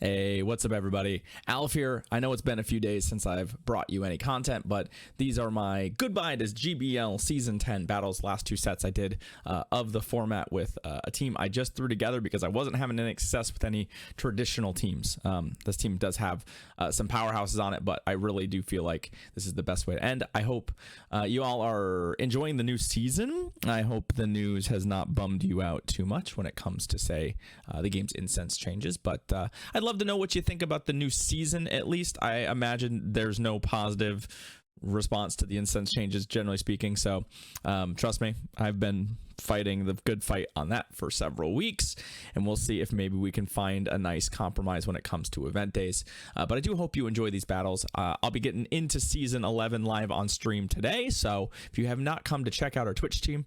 Hey, what's up everybody? Alf here. I know it's been a few days since I've brought you any content, but these are my goodbye to GBL Season 10 battles, last two sets I did of the format with a team I just threw together because I wasn't having any success with any traditional teams. This team does have some powerhouses on it, but I really do feel like this is the best way to end. I hope you all are enjoying the new season. I hope the news has not bummed you out too much when it comes to, say, the game's incense changes, but I'd love to know what you think about the new season. At least I imagine there's no positive response to the incense changes, generally speaking, so trust me, I've been fighting the good fight on that for several weeks, and we'll see if maybe we can find a nice compromise when it comes to event days. But I do hope you enjoy these battles. I'll be getting into season 11 live on stream today, so if you have not come to check out our Twitch team,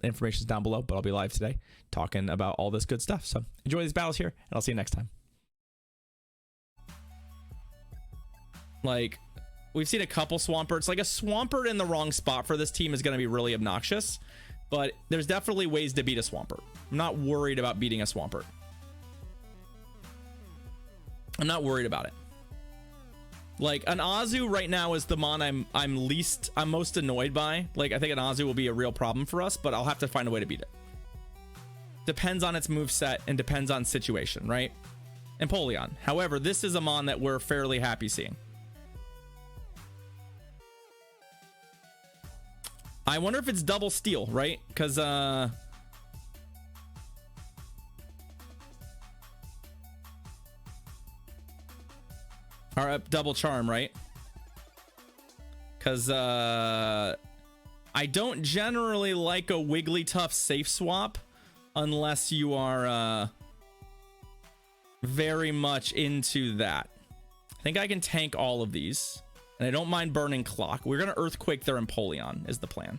information's down below, but I'll be live today talking about all this good stuff. So enjoy these battles here, and I'll see you next time. Like, we've seen a couple Swamperts. Like, a Swampert in the wrong spot for this team is going to be really obnoxious, but there's definitely ways to beat a Swampert. I'm not worried about beating a Swampert. I'm not worried about it. Like, an Azu right now is the mon I'm most annoyed by. Like, I think an Azu will be a real problem for us, but I'll have to find a way to beat it. Depends on its moveset and depends on situation, right? Empoleon. However, this is a mon that we're fairly happy seeing. I wonder if it's double steal, right? Because or double charm, right? Because I don't generally like a Wigglytuff safe swap unless you are very much into that. I think I can tank all of these. And I don't mind burning clock. We're going to earthquake their Empoleon is the plan.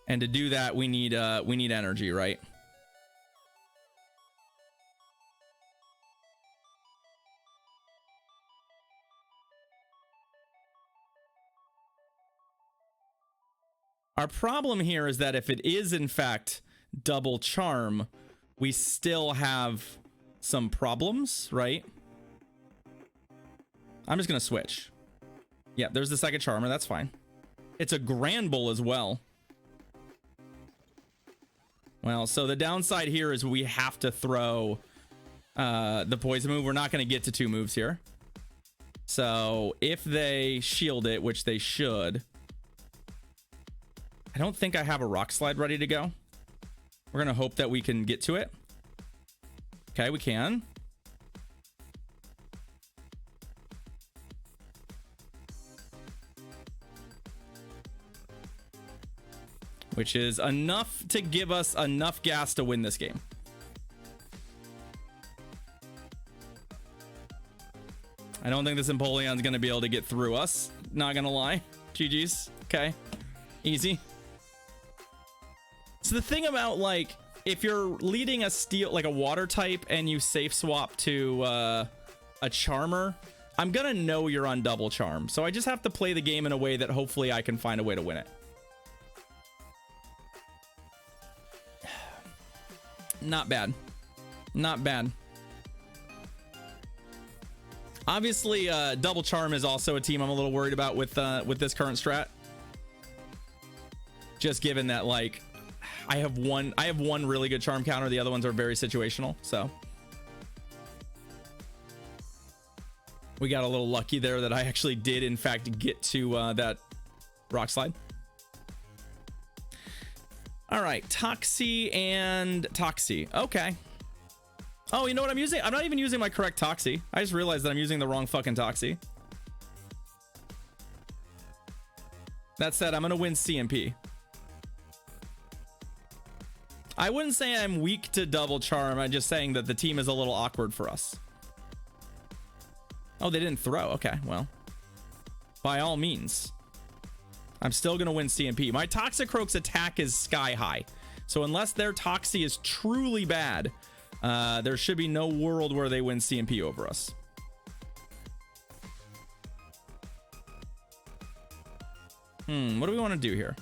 And to do that, we need energy, right? Our problem here is that if it is in fact double charm, we still have some problems, right? I'm just gonna switch. Yeah, there's the second charmer. That's fine. It's a Grand Bull as well. Well, so the downside here is we have to throw the poison move. We're not going to get to two moves here. So if they shield it, which they should, I don't think I have a rock slide ready to go. We're going to hope that we can get to it. Okay, we can. Which is enough to give us enough gas to win this game. I don't think this Empoleon's going to be able to get through us. Not going to lie. GG's. Okay. Easy. So the thing about, like, if you're leading a steel, like a water type, and you safe swap to a charmer, I'm going to know you're on double charm. So I just have to play the game in a way that hopefully I can find a way to win it. Not bad. Not bad. Obviously, double charm is also a team I'm a little worried about with this current strat. Just given that, like, I have one really good charm counter. The other ones are very situational. So we got a little lucky there that I actually did, in fact, get to that rock slide. All right, Toxie and Toxie. Okay. Oh, you know what I'm using? I'm not even using my correct Toxie. I just realized that I'm using the wrong fucking Toxie. That said, I'm gonna win CMP. I wouldn't say I'm weak to double charm. I'm just saying that the team is a little awkward for us. Oh, they didn't throw. Okay, well, by all means, I'm still gonna win CMP. My Toxicroak's attack is sky high, so unless their Toxie is truly bad, there should be no world where they win CMP over us. What do we want to do here?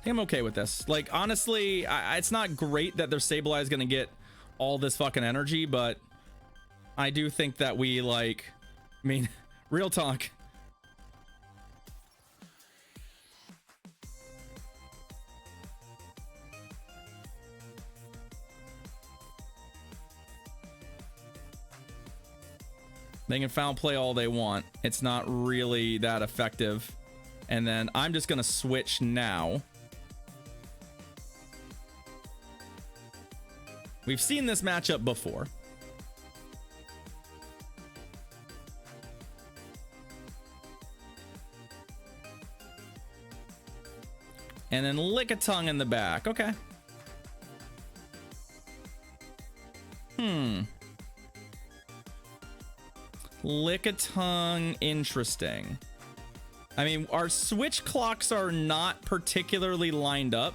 think I'm okay with this. Like, honestly, it's not great that their Sableye is going to get all this fucking energy, but I do think that we, like, I mean, real talk. They can foul play all they want. It's not really that effective. And then I'm just going to switch now. We've seen this matchup before. And then Lickitung in the back. Okay. Lickitung, interesting. I mean, our switch clocks are not particularly lined up.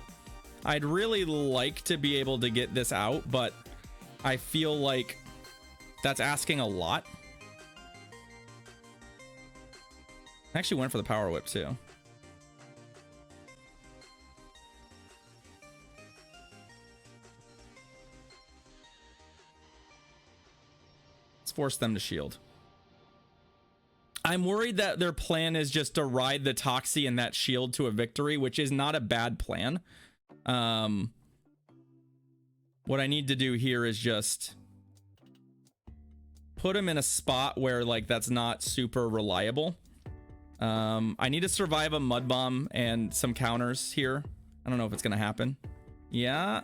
I'd really like to be able to get this out, but I feel like that's asking a lot. I actually went for the Power Whip too. Let's force them to shield. I'm worried that their plan is just to ride the Toxie and that shield to a victory, which is not a bad plan. What I need to do here is just put him in a spot where, like, that's not super reliable. I need to survive a Mud Bomb and some counters here. I don't know if it's gonna happen. Yeah.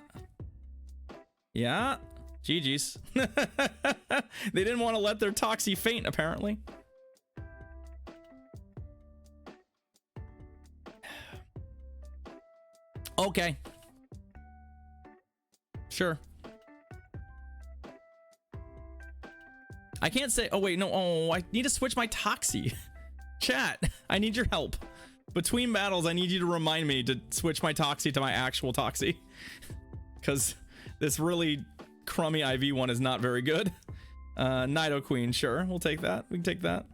Yeah. GG's. They didn't want to let their Toxie faint, apparently. Okay. Sure. I can't say, oh wait, no, oh, I need to switch my Toxie. Chat, I need your help. Between battles, I need you to remind me to switch my Toxie to my actual Toxie. Because this really crummy IV one is not very good. Nidoqueen, sure, we'll take that. We can take that.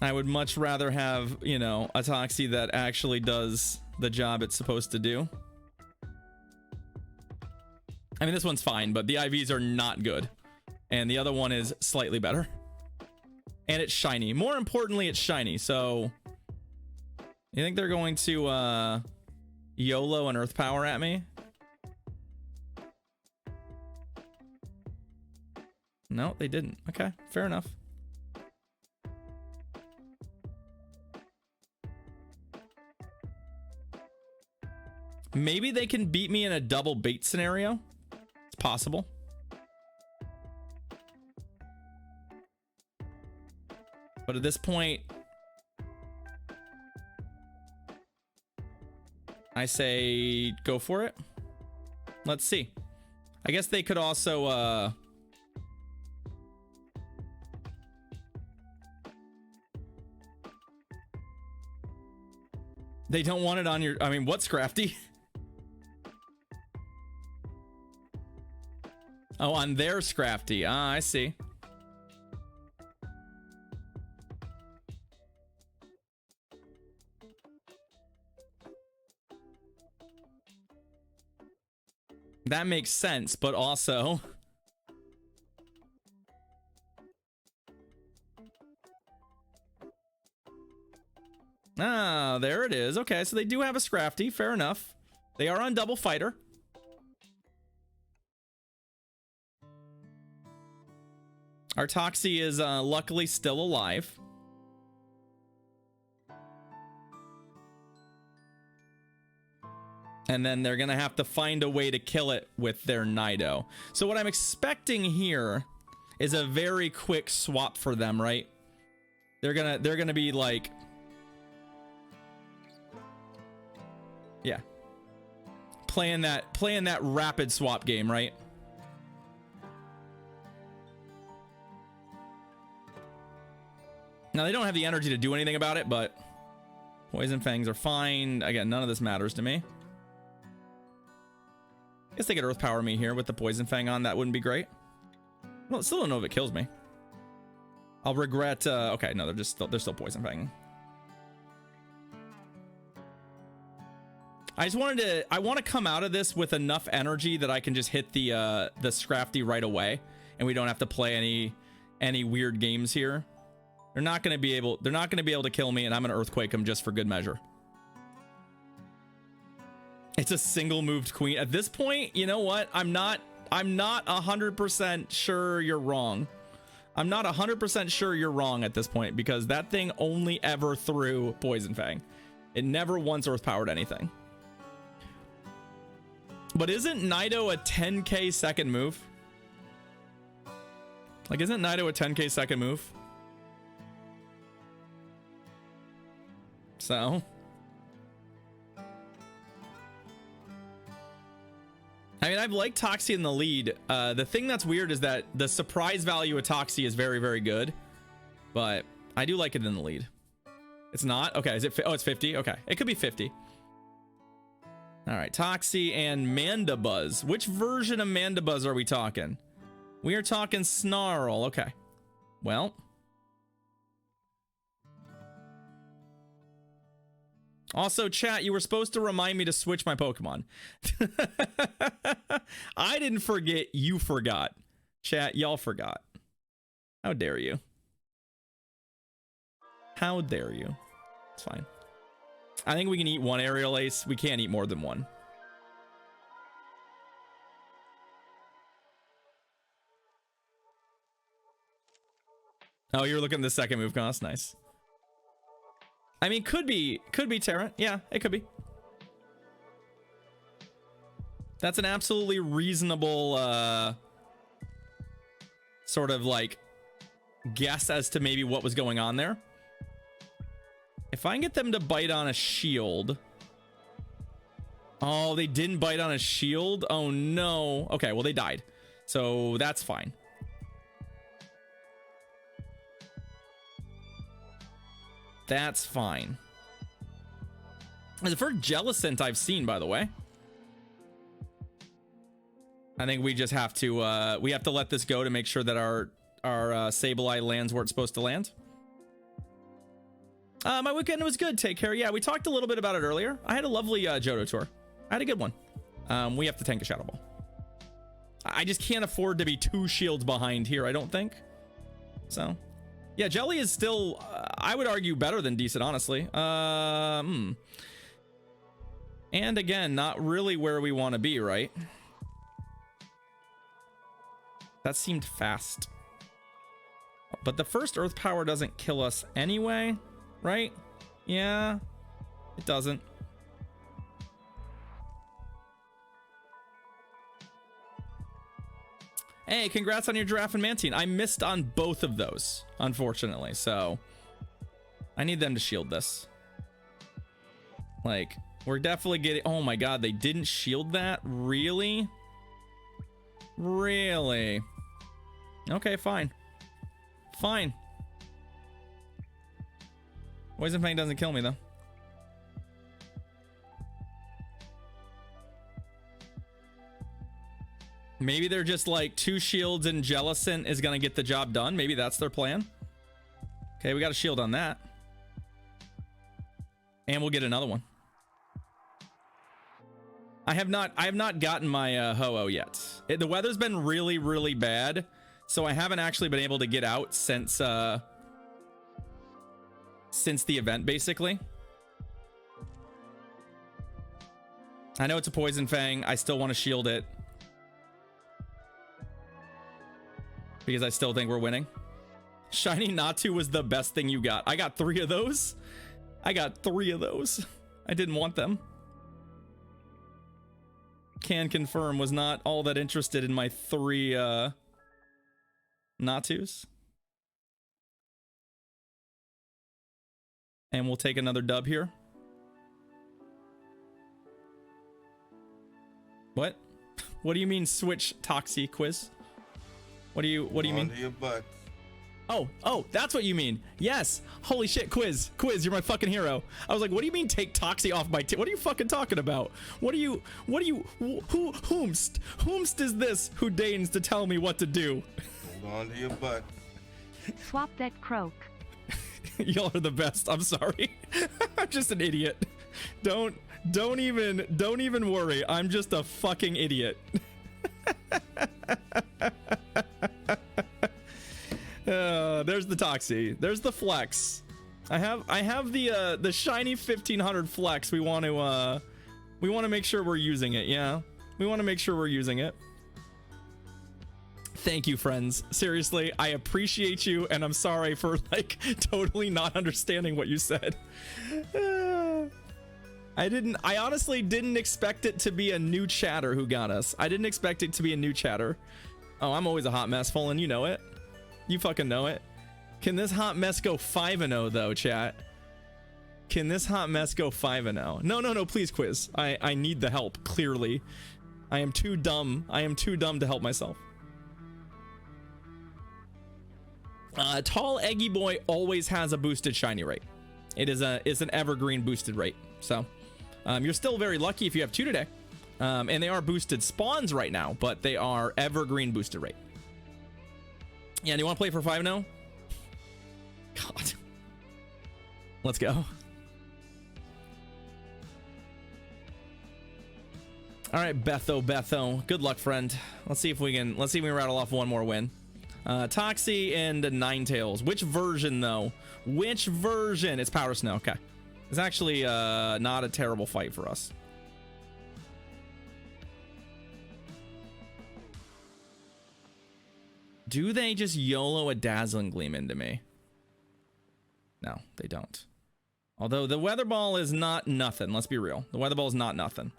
I would much rather have, you know, a Toxie that actually does the job it's supposed to do. I mean, this one's fine, but the IVs are not good. And the other one is slightly better. And it's shiny. More importantly, it's shiny. So, you think they're going to YOLO and Earth Power at me? No, they didn't. Okay, fair enough. Maybe they can beat me in a double bait scenario. It's possible. But at this point, I say go for it. Let's see. I guess they could also they don't want it on your, I mean, what's Crafty? Oh, on their Scrafty. Ah, I see. That makes sense, but also... Ah, there it is. Okay, so they do have a Scrafty. Fair enough. They are on double fighter. Our Toxie is luckily still alive. And then they're gonna have to find a way to kill it with their Nido. So what I'm expecting here is a very quick swap for them, right? They're gonna be like, yeah, playing that rapid swap game, right? Now, they don't have the energy to do anything about it, but Poison Fangs are fine. Again, none of this matters to me. I guess they could Earth Power me here with the Poison Fang on. That wouldn't be great. Well, still don't know if it kills me. I'll regret... okay, no, they're still Poison Fang. I want to come out of this with enough energy that I can just hit the Scrafty right away, and we don't have to play any weird games here. They're not going to be able to kill me, and I'm going to earthquake them just for good measure. It's a single moved queen. At this point, you know what? I'm not 100% sure you're wrong. I'm not 100% sure you're wrong at this point, because that thing only ever threw Poison Fang. It never once earth powered anything. But isn't Nido a 10k second move? Like, isn't Nido a 10k second move? So I mean, I've liked Toxie in the lead. The thing that's weird is that the surprise value of Toxie is very, very good, but I do like it in the lead. It's not? Okay, is it? Oh, it's 50? Okay, it could be 50. All right, Toxie and Mandibuzz. Which version of Mandibuzz are we talking? We are talking Snarl. Okay, well. Also, chat, you were supposed to remind me to switch my Pokemon. I didn't forget, you forgot. Chat, y'all forgot. How dare you? How dare you? It's fine. I think we can eat one Aerial Ace. We can't eat more than one. Oh, you were looking at the second move cost. Nice. I mean, could be Terra. Yeah, it could be. That's an absolutely reasonable sort of like guess as to maybe what was going on there. If I can get them to bite on a shield. Oh, they didn't bite on a shield. Oh no. Okay, well they died. So that's fine. That's fine. It's the first Jellicent I've seen, by the way. I think we just have to let this go to make sure that our Sableye lands where it's supposed to land. My weekend was good. Take care. Yeah, we talked a little bit about it earlier. I had a lovely Johto tour. I had a good one. We have to tank a Shadow Ball. I just can't afford to be 2 shields behind here, I don't think. So, yeah, Jelly is still, I would argue, better than decent, honestly. And again, not really where we want to be, right? That seemed fast. But the first Earth Power doesn't kill us anyway, right? Yeah, it doesn't. Hey, congrats on your Giraffe and Mantine. I missed on both of those, unfortunately, so I need them to shield this. Like, we're definitely getting... Oh my god, they didn't shield that? Really? Really? Okay, fine. Fine. Poison Fang doesn't kill me, though. Maybe they're just like 2 shields and Jellicent is going to get the job done. Maybe that's their plan. Okay, we got a shield on that. And we'll get another one. I have not gotten my Ho-Oh yet. The weather's been really, really bad, so I haven't actually been able to get out since the event, basically. I know it's a Poison Fang. I still want to shield it. Because I still think we're winning. Shiny Natu was the best thing you got. I got 3 of those. I got 3 of those. I didn't want them. Can confirm, was not all that interested in my 3 Natus. And we'll take another dub here. What? What do you mean switch Toxie quiz? What do you mean? Your butt. Oh, that's what you mean. Yes. Holy shit, Quiz, you're my fucking hero. I was like, what do you mean take Toxie off my what are you fucking talking about? Whomst is this who deigns to tell me what to do? Hold on to your butt. Swap that croak. Y'all are the best. I'm sorry. I'm just an idiot. Don't even worry. I'm just a fucking idiot. There's the Toxie. There's the Flex. I have the shiny 1500 Flex. We want to make sure we're using it. Yeah, we want to make sure we're using it. Thank you, friends. Seriously, I appreciate you, and I'm sorry for like totally not understanding what you said. I honestly didn't expect it to be a new chatter who got us. I didn't expect it to be a new chatter. Oh, I'm always a hot mess, Fallen. You know it. You fucking know it. Can this hot mess go 5-0 though, chat? Can this hot mess go 5-0? No, please, Quiz. I need the help, clearly. I am too dumb. I am too dumb to help myself. Tall Eggy Boy always has a boosted shiny rate. It's an evergreen boosted rate. So you're still very lucky if you have 2 today. And they are boosted spawns right now, but they are evergreen boosted rate. Yeah, do you want to play for 5-0? God. Let's go. All right, Betho. Good luck, friend. Let's see if we can rattle off one more win. Toxie and Ninetales. Which version though? Which version? It's Powder Snow. Okay. It's actually not a terrible fight for us. Do they just YOLO a Dazzling Gleam into me? No, they don't. Although the Weather Ball is not nothing. Let's be real. The Weather Ball is not nothing.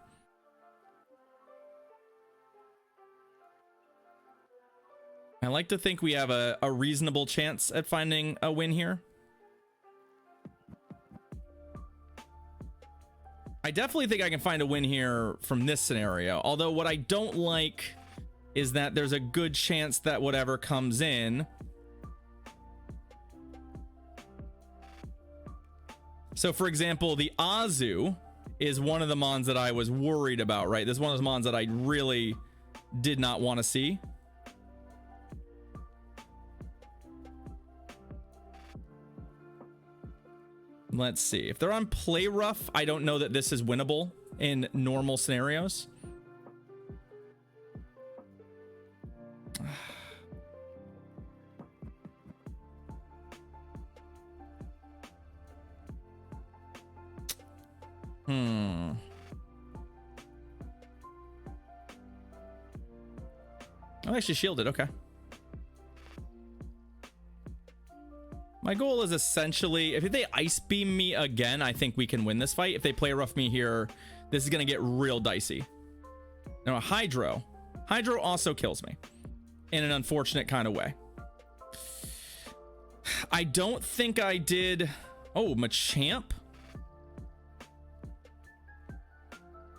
I like to think we have a reasonable chance at finding a win here. I definitely think I can find a win here from this scenario. Although what I don't like is that there's a good chance that whatever comes in. So for example, the Azu is one of the mons that I was worried about, right? This is one of those mons that I really did not want to see. Let's see. If they're on Play Rough, I don't know that this is winnable in normal scenarios. Oh, actually shielded. Okay. My goal is essentially, if they Ice Beam me again, I think we can win this fight. If they Play Rough me here, this is going to get real dicey. Now, Hydro. Hydro also kills me in an unfortunate kind of way. I don't think I did... Oh, Machamp?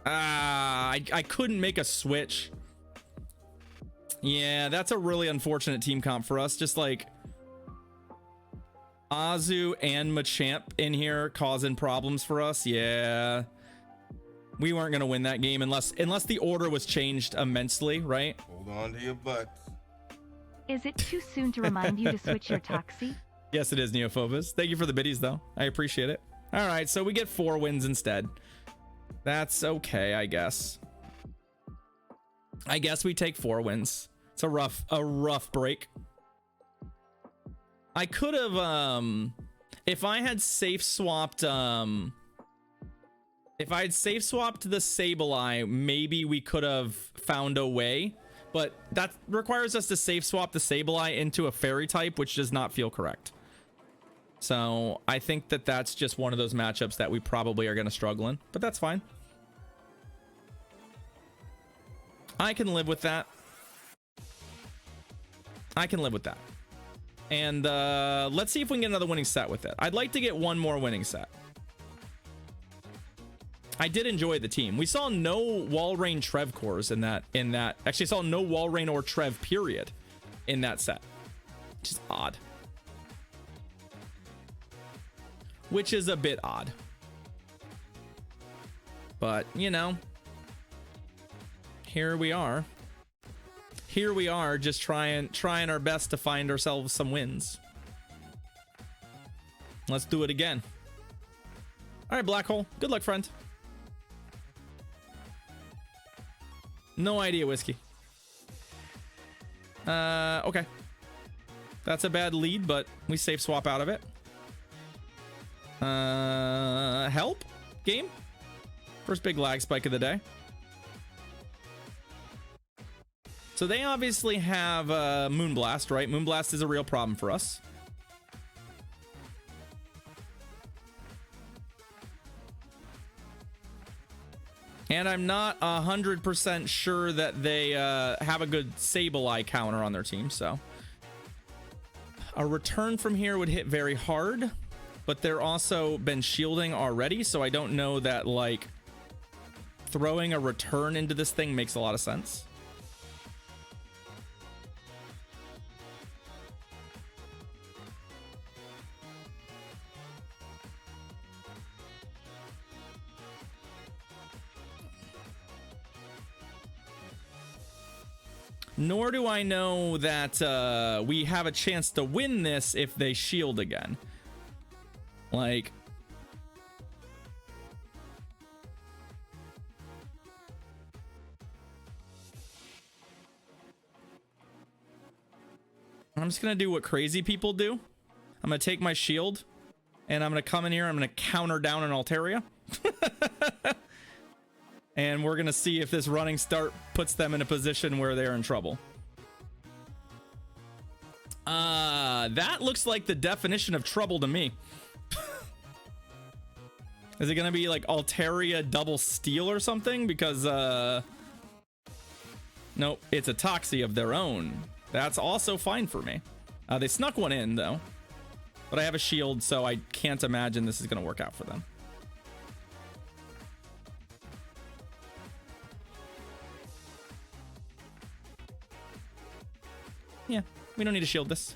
I couldn't make a switch. Yeah, that's a really unfortunate team comp for us. Just like Azu and Machamp in here causing problems for us. Yeah, we weren't gonna win that game unless the order was changed immensely, right? Hold on to your butts. Is it too soon to remind you to switch your Toxie? Yes, it is, Neophobus. Thank you for the biddies, though. I appreciate it. All right, so we get 4 wins instead. That's okay, I guess. I guess we take 4 wins. It's a rough break. I could have, if I had safe swapped, if I had safe swapped the Sableye, maybe we could have found a way, but that requires us to safe swap the Sableye into a fairy type, which does not feel correct. So I think that that's just one of those matchups that we probably are going to struggle in, but that's fine. I can live with that. I can live with that. And let's see if we can get another winning set with it. I'd like to get one more winning set. I did enjoy the team. We saw no Walrein Trev cores in that. Actually saw no Walrein or Trev period in that set. Which is odd. Which is a bit odd. But, you know, here we are. Here we are, just trying our best to find ourselves some wins. Let's do it again. All right, Black Hole. Good luck, friend. No idea, Whiskey. Okay. That's a bad lead, but we safe swap out of it. Help? Game? First big lag spike of the day. So they obviously have Moonblast, right? Moonblast is a real problem for us. And I'm not 100% sure that they have a good Sableye counter on their team, so. A return from here would hit very hard, but they're also been shielding already, so I don't know that, like, throwing a return into this thing makes a lot of sense. Nor do I know that we have a chance to win this if they shield again. Like, I'm just gonna do what crazy people do. I'm gonna take my shield and I'm gonna come in here. I'm gonna counter down an Altaria. And we're going to see if this running start puts them in a position where they're in trouble. That looks like the definition of trouble to me. Is it going to be like Altaria double steal or something? Because, nope, it's a Toxie of their own. That's also fine for me. They snuck one in, though. But I have a shield, so I can't imagine this is going to work out for them. Yeah, we don't need to shield this.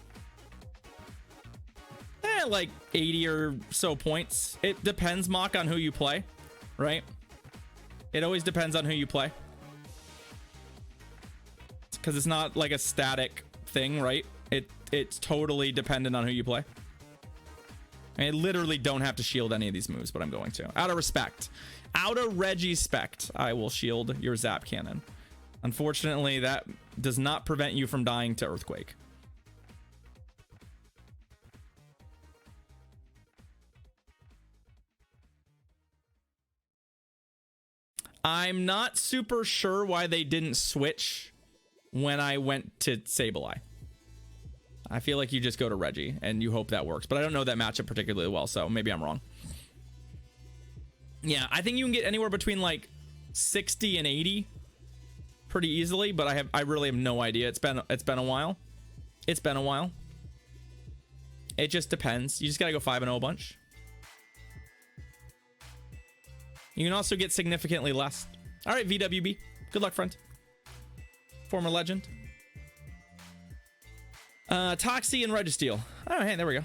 Like 80 or so points. It depends, Mock, on who you play, right? It always depends on who you play. Because it's not like a static thing, right? It's totally dependent on who you play. I literally don't have to shield any of these moves, but I'm going to. Out of respect. Out of Reggie-spect, I will shield your Zap Cannon. Unfortunately, that does not prevent you from dying to Earthquake. I'm not super sure why they didn't switch when I went to Sableye. I feel like you just go to Reggie and you hope that works, but I don't know that matchup particularly well, so maybe I'm wrong. Yeah, I think you can get anywhere between like 60 and 80 pretty easily, but I really have no idea. It's been a while. It's been a while. It just depends. You just gotta go 5-0 a bunch. You can also get significantly less. All right, VWB. Good luck, friend. Former legend. Toxie and Registeel. Oh, hey, there we go.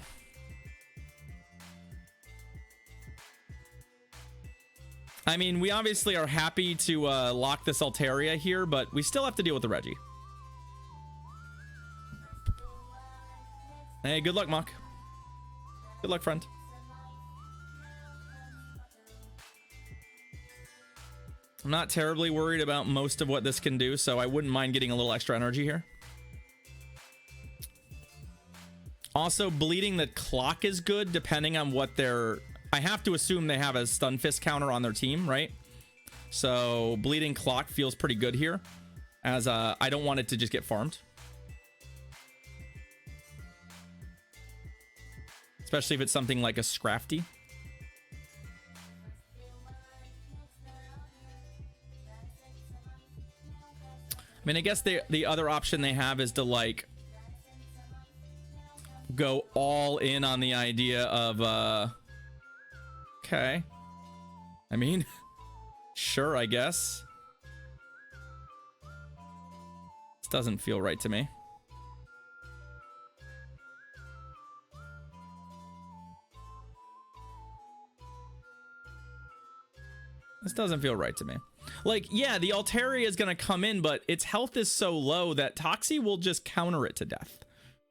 I mean, we obviously are happy to lock this Altaria here, but we still have to deal with the Reggie. Hey, good luck, Mock. Good luck, friend. I'm not terribly worried about most of what this can do, so I wouldn't mind getting a little extra energy here. Also, bleeding the clock is good depending on what their... I have to assume they have a stun fist counter on their team, right? So bleeding clock feels pretty good here, as I don't want it to just get farmed. Especially if it's something like a Scrafty. I mean, I guess the other option they have is to, like, go all in on the idea of, okay. I mean, sure, I guess. This doesn't feel right to me. This doesn't feel right to me. Like, yeah, the Altaria is going to come in, but its health is so low that Toxie will just counter it to death,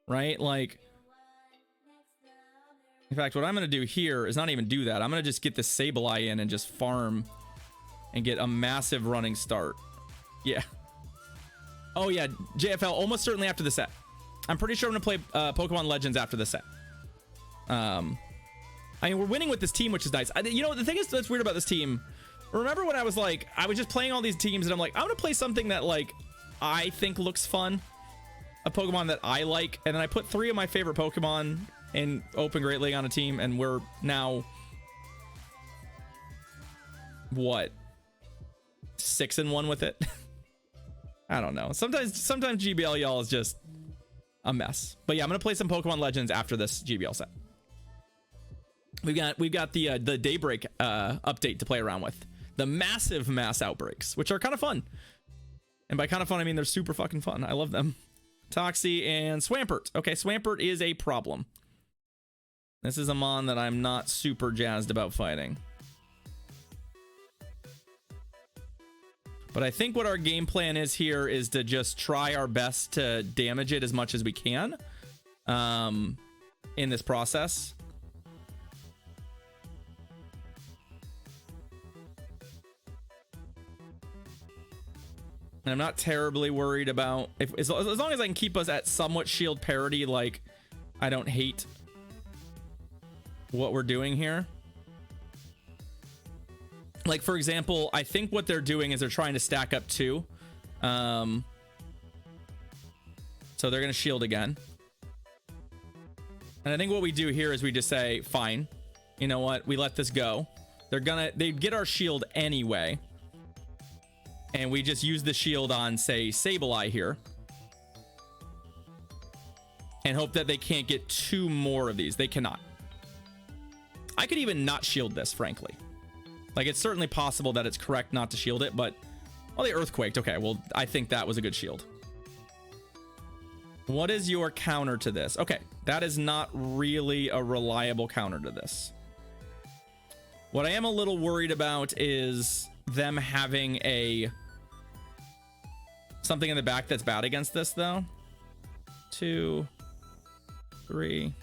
right? Like, In fact, what I'm going to do here is not even do that. I'm going to just get this Sableye in and just farm and get a massive running start. Yeah. Oh, yeah. JFL almost certainly after the set. I'm pretty sure I'm going to play Pokemon Legends after the set. I mean, we're winning with this team, which is nice. You know, the thing is that's weird about this team. Remember when I was like, I was just playing all these teams and I'm like, I'm going to play something that like I think looks fun. A Pokemon that I like. And then I put 3 of my favorite Pokemon in Open Great League on a team, and we're now what, 6-1 with it. I don't know. Sometimes GBL y'all is just a mess. But yeah, I'm gonna play some Pokemon Legends after this GBL set. We've got the Daybreak update to play around with, the massive mass outbreaks, which are kind of fun. And by kind of fun, I mean they're super fucking fun. I love them. Toxie and Swampert. Okay, Swampert is a problem. This is a mon that I'm not super jazzed about fighting. But I think what our game plan is here is to just try our best to damage it as much as we can in this process. And I'm not terribly worried about as long as I can keep us at somewhat shield parity. Like, I don't hate what we're doing here. Like, for example, I think what they're doing is they're trying to stack up 2. So they're gonna shield again. And I think what we do here is we just say, fine, you know what, we let this go. They get our shield anyway. And we just use the shield on, say, Sableye here. And hope that they can't get 2 more of these. They cannot. I could even not shield this, frankly. Like, it's certainly possible that it's correct not to shield it, but... Well, they earthquaked. Okay, well, I think that was a good shield. What is your counter to this? Okay, that is not really a reliable counter to this. What I am a little worried about is them having something in the back that's bad against this, though. 2, 3,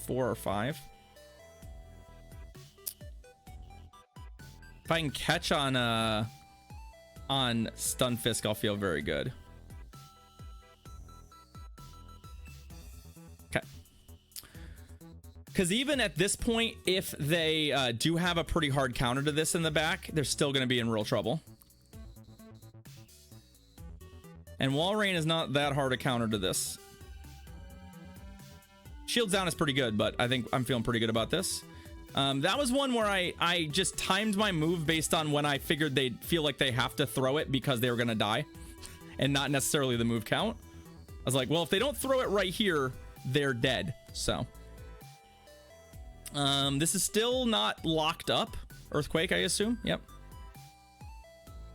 4 or 5. If I can catch on Stunfisk, I'll feel very good. Okay. Because even at this point, if they do have a pretty hard counter to this in the back, they're still going to be in real trouble. And Walrein is not that hard a counter to this. Shields down is pretty good, but I think I'm feeling pretty good about this. That was one where I just timed my move based on when I figured they'd feel like they have to throw it because they were going to die and not necessarily the move count. I was like, well, if they don't throw it right here, they're dead. So this is still not locked up. Earthquake, I assume. Yep.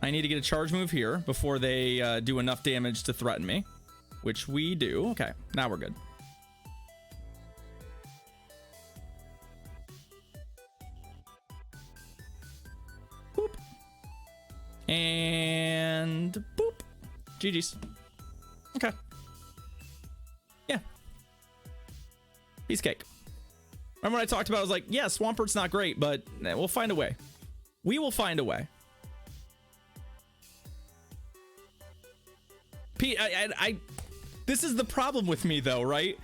I need to get a charge move here before they do enough damage to threaten me, which we do. Okay, now we're good. Boop. And boop. GG's. Okay. Yeah. Piece of cake. Remember when I talked about, I was like, yeah, Swampert's not great, but we'll find a way. We will find a way. Pete, this is the problem with me though, right?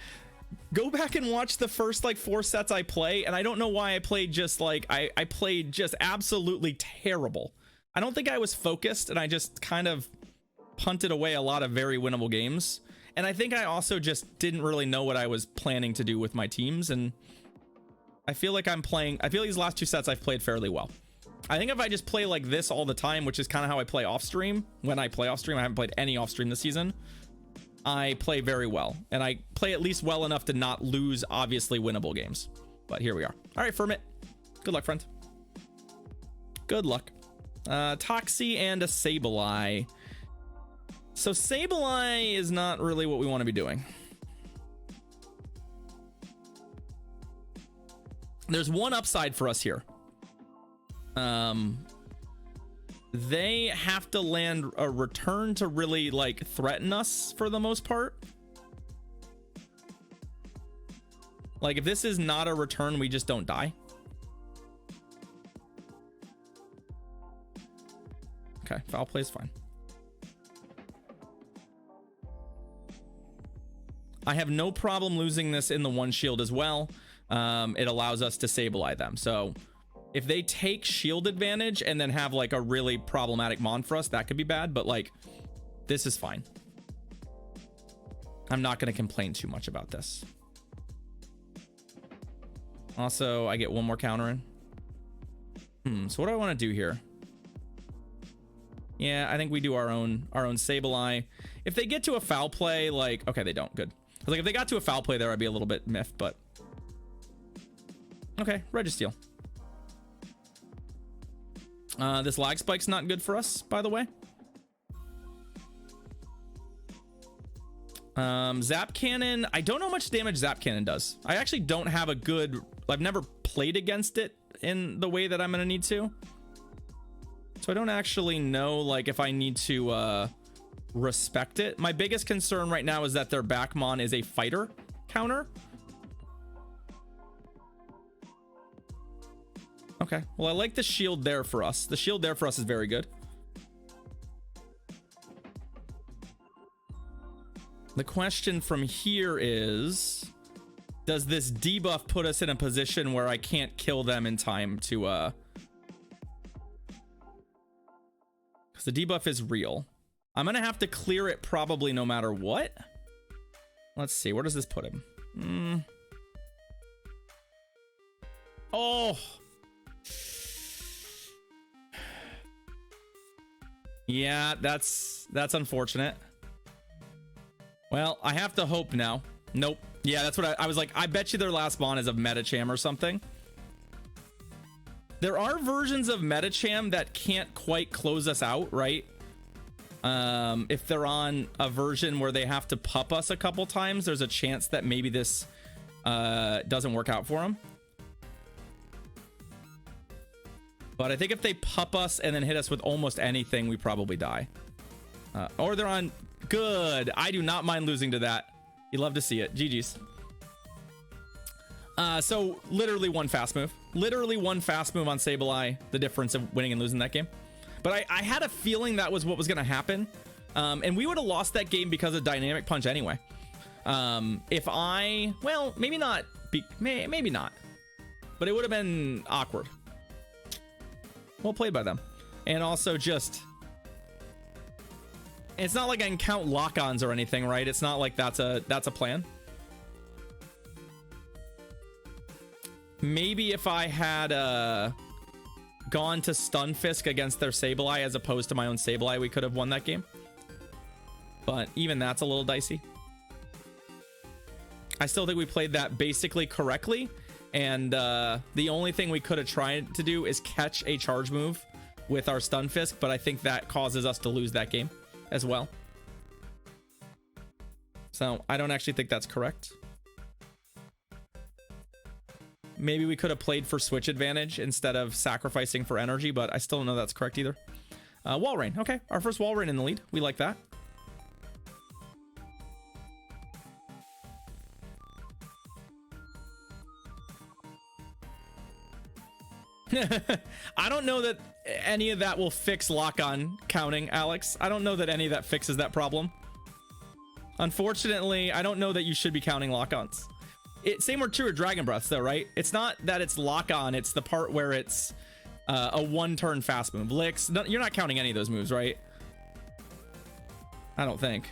Go back and watch the first like 4 sets I play, and I don't know why I played just like, I played just absolutely terrible. I don't think I was focused, and I just kind of punted away a lot of very winnable games. And I think I also just didn't really know what I was planning to do with my teams, and I feel like these last 2 sets I've played fairly well. I think if I just play like this all the time, which is kind of how I play off stream, when I play off stream, I haven't played any off stream this season, I play very well, and I play at least well enough to not lose obviously winnable games. But here we are. All right, Fermit, good luck, friend. Good luck. Toxie and a Sableye. So Sableye is not really what we want to be doing. There's one upside for us here. They have to land a return to really like threaten us for the most part. Like, if this is not a return, we just don't die. Okay, foul play is fine. I have no problem losing this in the one shield as well. It allows us to Sableye them. So if they take shield advantage and then have like a really problematic Mon for us, that could be bad, but like this is fine. I'm not going to complain too much about this. Also, I get one more counter in. So what do I want to do here? Yeah, I think we do our own Sableye. If they get to a foul play, like, okay, they don't. Good. I was like, if they got to a foul play there, I'd be a little bit miffed, but okay, Registeel. This lag spike's not good for us, by the way. Zap Cannon. I don't know how much damage Zap Cannon does. I actually don't have a good... I've never played against it in the way that I'm going to need to. So I don't actually know, like, if I need to respect it. My biggest concern right now is that their Backmon is a fighter counter. Okay, well, I like the shield there for us. The shield there for us is very good. The question from here is, does this debuff put us in a position where I can't kill them in time to because the debuff is real. I'm gonna have to clear it probably no matter what. Let's see, where does this put him? Oh, yeah, that's unfortunate. Well, I have to hope now. Nope. Yeah, that's what I was like. I bet you their last Mon is of Medicham or something. There are versions of Medicham that can't quite close us out, right? If they're on a version where they have to pup us a couple times, there's a chance that maybe this doesn't work out for them. But I think if they pup us and then hit us with almost anything, we probably die. Or they're on... Good. I do not mind losing to that. You love to see it. GG's. So literally one fast move. Literally one fast move on Sableye. The difference of winning and losing that game. But I had a feeling that was what was going to happen. And we would have lost that game because of Dynamic Punch anyway. If I... Well, maybe not. Maybe not. But it would have been awkward. Well played by them. And also just... It's not like I can count lock-ons or anything, right? It's not like that's a plan. Maybe if I had gone to Stunfisk against their Sableye as opposed to my own Sableye, we could have won that game. But even that's a little dicey. I still think we played that basically correctly. And the only thing we could have tried to do is catch a charge move with our Stunfisk. But I think that causes us to lose that game as well. So I don't actually think that's correct. Maybe we could have played for switch advantage instead of sacrificing for energy, but I still don't know that's correct either. Wall Rain. Okay, our first Wall Rain in the lead. We like that. I don't know that any of that will fix lock-on counting, Alex. I don't know that any of that fixes that problem. Unfortunately, I don't know that you should be counting lock-ons. Same were true of Dragon Breaths though, right? It's not that it's lock-on, it's the part where it's a one-turn fast move. Licks, no, you're not counting any of those moves, right? I don't think.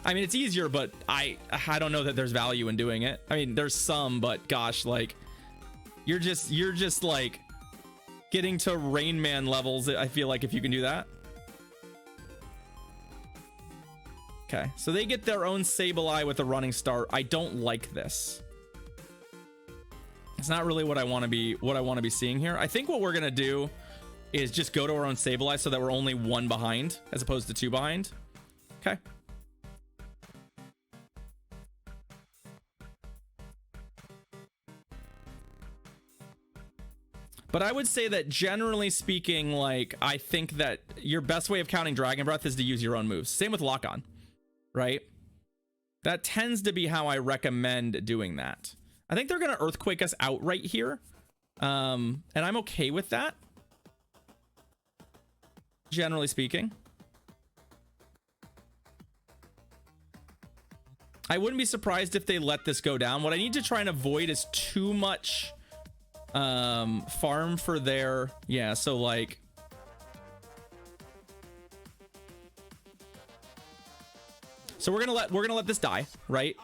I mean, it's easier, but I don't know that there's value in doing it. I mean, there's some, but gosh, like... You're just like getting to Rain Man levels, I feel like, if you can do that. Okay, so they get their own Sableye with a running start. I don't like this. It's not really what I want to be seeing here. I think what we're gonna do is just go to our own Sableye so that we're only one behind as opposed to two behind. Okay. But I would say that generally speaking, like, I think that your best way of counting Dragon Breath is to use your own moves. Same with Lock-On, right? That tends to be how I recommend doing that. I think they're going to earthquake us out right here. And I'm okay with that. Generally speaking. I wouldn't be surprised if they let this go down. What I need to try and avoid is too much farm for their... Yeah, so like... So we're gonna let this die, right?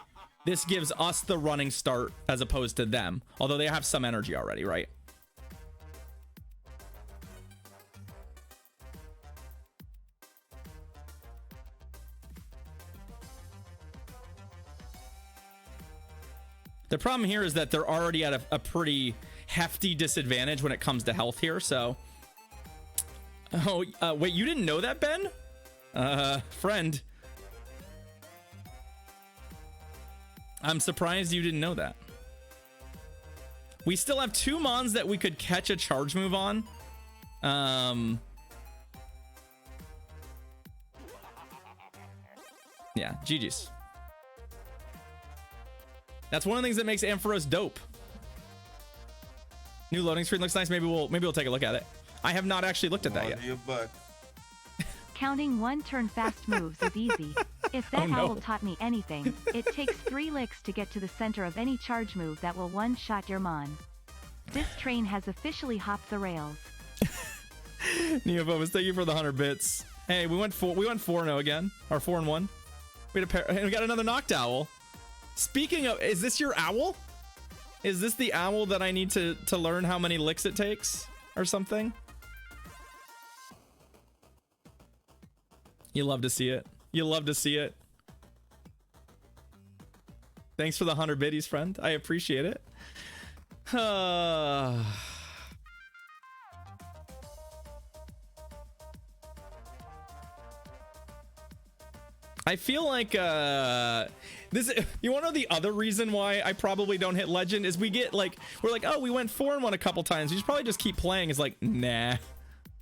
This gives us the running start as opposed to them. Although they have some energy already, right? The problem here is that they're already at a pretty hefty disadvantage when it comes to health here, so... Oh, wait, you didn't know that, Ben? Friend. I'm surprised you didn't know that. We still have 2 Mons that we could catch a charge move on. Yeah, GG's. That's one of the things that makes Ampharos dope. New loading screen looks nice. Maybe we'll take a look at it. I have not actually looked at that yet. Counting 1 turn fast moves is easy. If that owl taught me anything, it takes 3 licks to get to the center of any charge move that will one-shot your Mon. This train has officially hopped the rails. Neophobus, thank you for the 100 bits. Hey, we went 4-0 again, or 4-1. We got another knocked owl. Speaking of, is this your owl? Is this the owl that I need to learn how many licks it takes or something? You love to see it. You love to see it. Thanks for the 100 biddies, friend. I appreciate it. I feel like this, you want to know the other reason why I probably don't hit legend is we're like, oh, we went 4-1 a couple times. You should probably just keep playing. It's like, nah,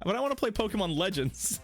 but I want to play Pokemon Legends.